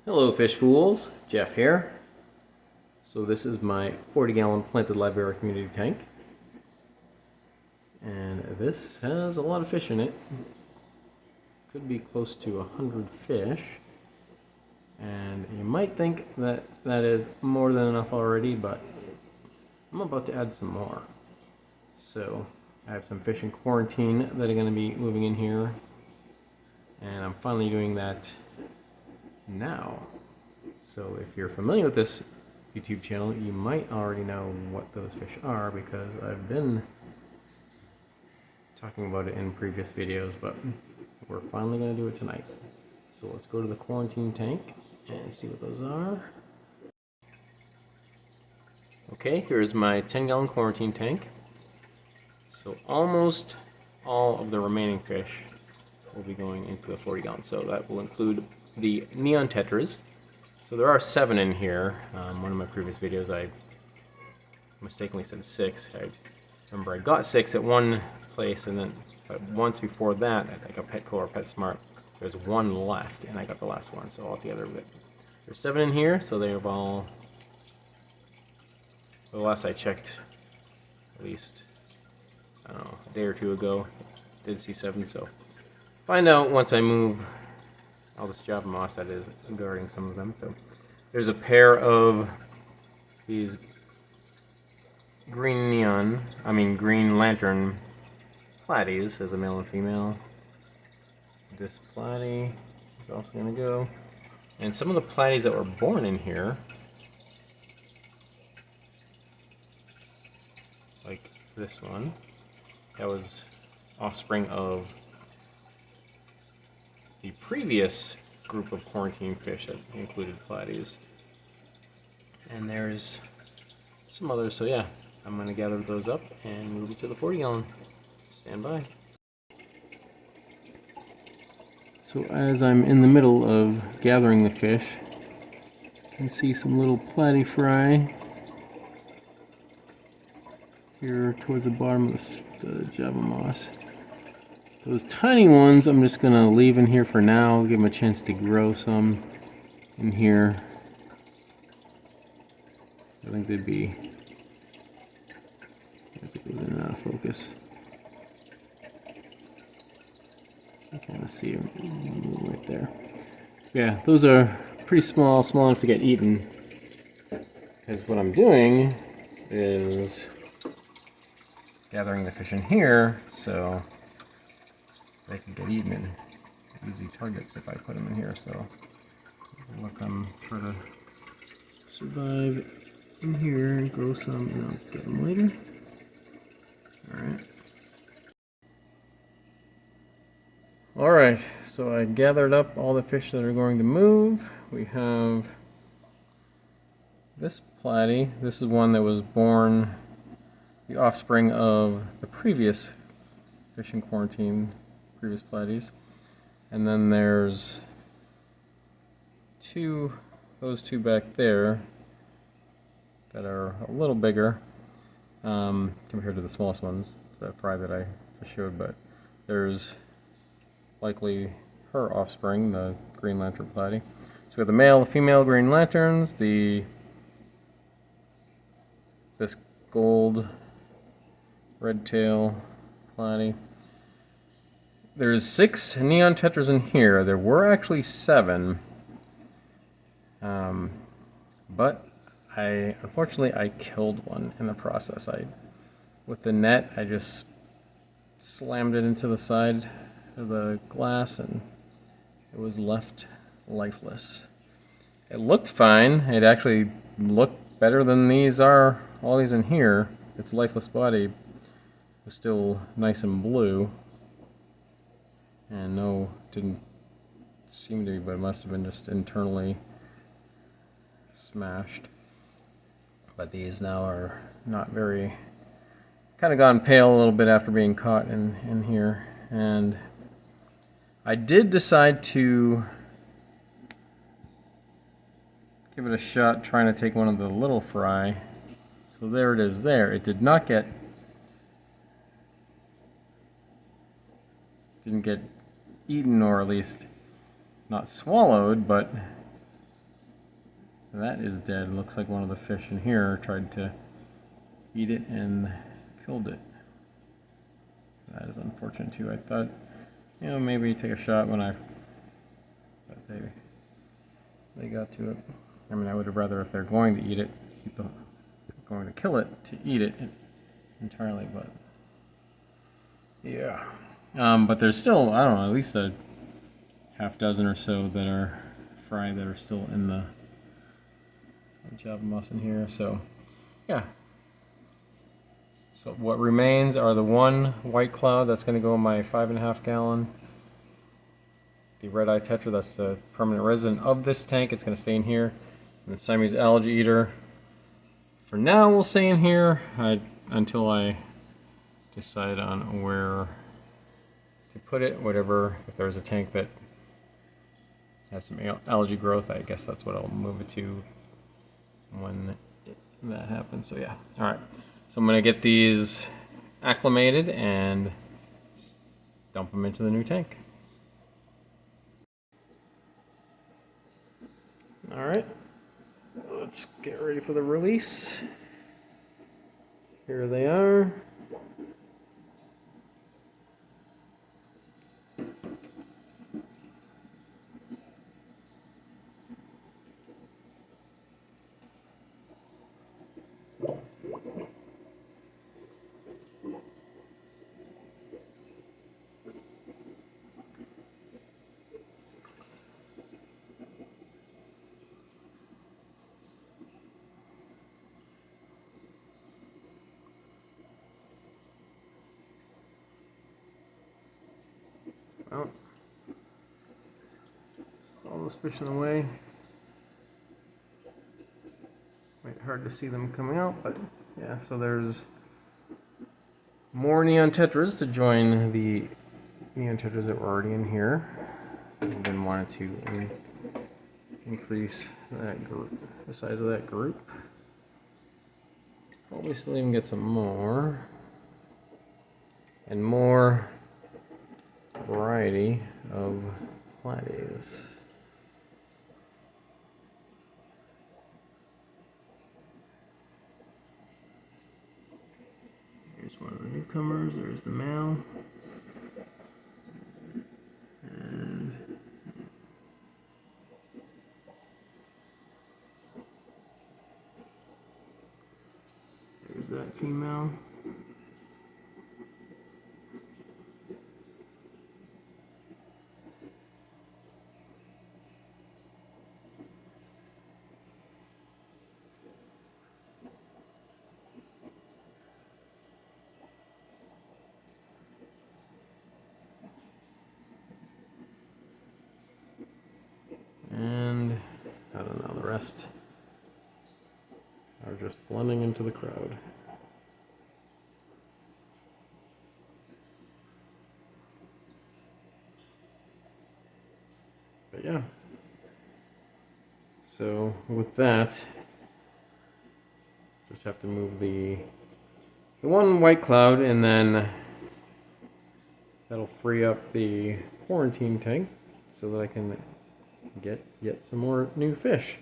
Hello fish fools, Jeff here. So this is my 40-gallon planted Livebearer community tank. And this has a lot of fish in it. Could be close to 100 fish. And you might think that that is more than enough already, but I'm about to add some more. So I have some fish in quarantine that are going to be moving in here. And I'm finally doing that now. So if you're familiar with this YouTube channel, you might already know what those fish are because I've been talking about it in previous videos, but we're finally going to do it tonight. So let's go to the quarantine tank and see what those are. Okay, here's my 10-gallon quarantine tank. So almost all of the remaining fish will be going into the 40-gallon. So that will include the neon tetras. So there are 7 in here. One of my previous videos I mistakenly said 6. I remember I got 6 at one place, and then once before that at like a Petco or PetSmart, there's 1 left, and I got the last one. So altogether, there's 7 in here. So they've all, the last I checked, at least I don't know, a day or 2 ago, did see 7. So find out once I move all this Java moss that is guarding some of them. So there's a pair of these green lantern platies as a male and female. This platy is also going to go. And some of the platies that were born in here, like this one, that was offspring of the previous group of quarantine fish that included platies. And there's some others, so yeah, I'm going to gather those up and move it to the 40-gallon. Stand by. So as I'm in the middle of gathering the fish, you can see some little platy fry here towards the bottom of the Java moss. Those tiny ones I'm just going to leave in here for now, give them a chance to grow some in here. I think they'd be, as it goes in and out of focus. You kind of see them right there. Yeah, those are pretty small enough to get eaten. Because what I'm doing is gathering the fish in here so they can get eaten and easy targets if I put them in here. So let them try to survive in here and grow some, and I'll get them later. Alright. Alright, so I gathered up all the fish that are going to move. We have this platy. This is one that was born, the offspring of the previous fish in quarantine, previous platies. And then there's those two back there that are a little bigger compared to the smallest ones, the fry that I showed, but there's likely her offspring, the green lantern platy. So we have the male, the female green lanterns, this gold red tail platy. There's 6 neon tetras in here. There were actually 7, but unfortunately I killed one in the process. With the net, I just slammed it into the side of the glass and it was left lifeless. It looked fine. It actually looked better than all these in here. Its lifeless body was still nice and blue. And no, didn't seem to be, but it must have been just internally smashed. But these now are not very, kind of gone pale a little bit after being caught in here. And I did decide to give it a shot trying to take one of the little fry. So there it is there. It didn't get eaten, or at least not swallowed, but that is dead. Looks like one of the fish in here tried to eat it and killed it. That is unfortunate too. I thought, you know, maybe take a shot when but they got to it. I mean, I would have rather, if they're going to eat it, going to kill it, to eat it entirely, but yeah. But there's still, I don't know, at least a half dozen or so that are fried that are still in the Java moss in here. So yeah. So what remains are the one white cloud that's going to go in my 5.5 gallon. The red-eye tetra, that's the permanent resident of this tank. It's going to stay in here. And the Siamese algae eater, for now, will stay in here until I decide on where to put it. Whatever, if there's a tank that has some algae growth, I guess that's what I'll move it to when that happens. So yeah, all right. So I'm going to get these acclimated and dump them into the new tank. All right, let's get ready for the release. Here they are. Well, all those fish in the way. Quite hard to see them coming out, but yeah, so there's more neon tetras to join the neon tetras that were already in here. And then wanted to increase that group, the size of that group. Probably still even get some more. And more variety of platies. Here's one of the newcomers, there's the male. And there's that female. And I don't know, the rest are just blending into the crowd. But yeah. So with that, just have to move the one white cloud, and then that'll free up the quarantine tank so that I can get yet some more new fish.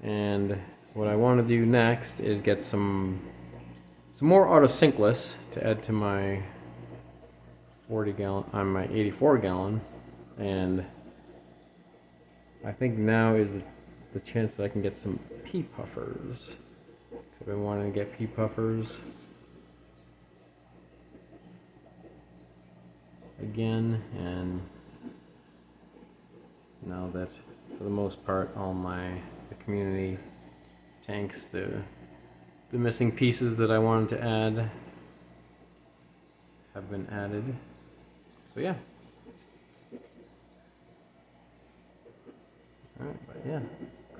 And what I want to do next is get some more autosynkless to add to my 40 gallon on my 84 gallon, and I think now is the chance that I can get some pea puffers. So I've been wanting to get pea puffers again, and now that for the most part all the community tanks, the missing pieces that I wanted to add have been added. So yeah. Alright, but yeah,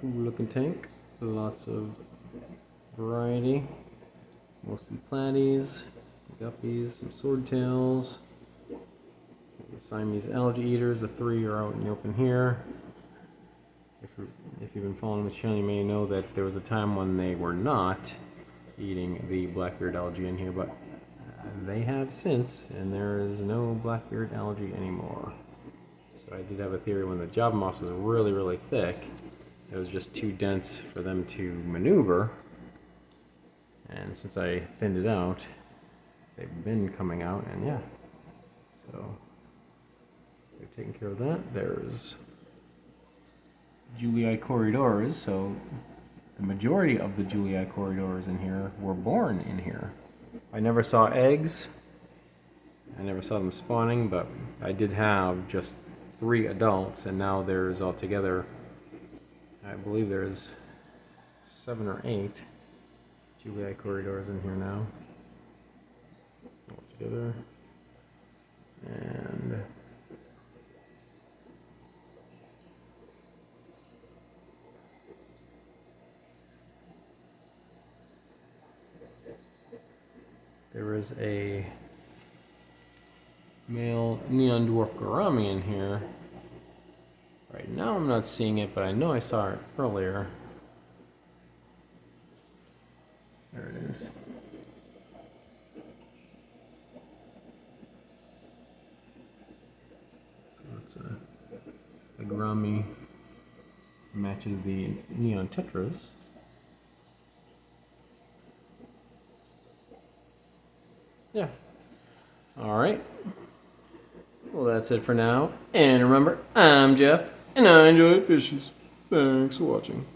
cool looking tank, lots of variety, mostly platies, guppies, some swordtails, the Siamese algae eaters. The 3 are out in the open here. If you've been following the channel, you may know that there was a time when they were not eating the blackbeard algae in here, but they have since, and there is no blackbeard algae anymore. So I did have a theory when the Java moss was really, really thick, it was just too dense for them to maneuver. And since I thinned it out, they've been coming out, and yeah. So we've taken care of that. There's Julii corridors, so the majority of the Julii corridors in here were born in here. I never saw eggs. I never saw them spawning, but I did have just 3 adults, and now there's altogether, I believe there's 7 or 8 Julii corridors in here now altogether. And there is a male neon dwarf gourami in here. Right now I'm not seeing it, but I know I saw it earlier. There it is. So it's a gourami matches the neon tetras. Yeah. All right. Well, that's it for now. And remember, I'm Jeff, and I enjoy fishes. Thanks for watching.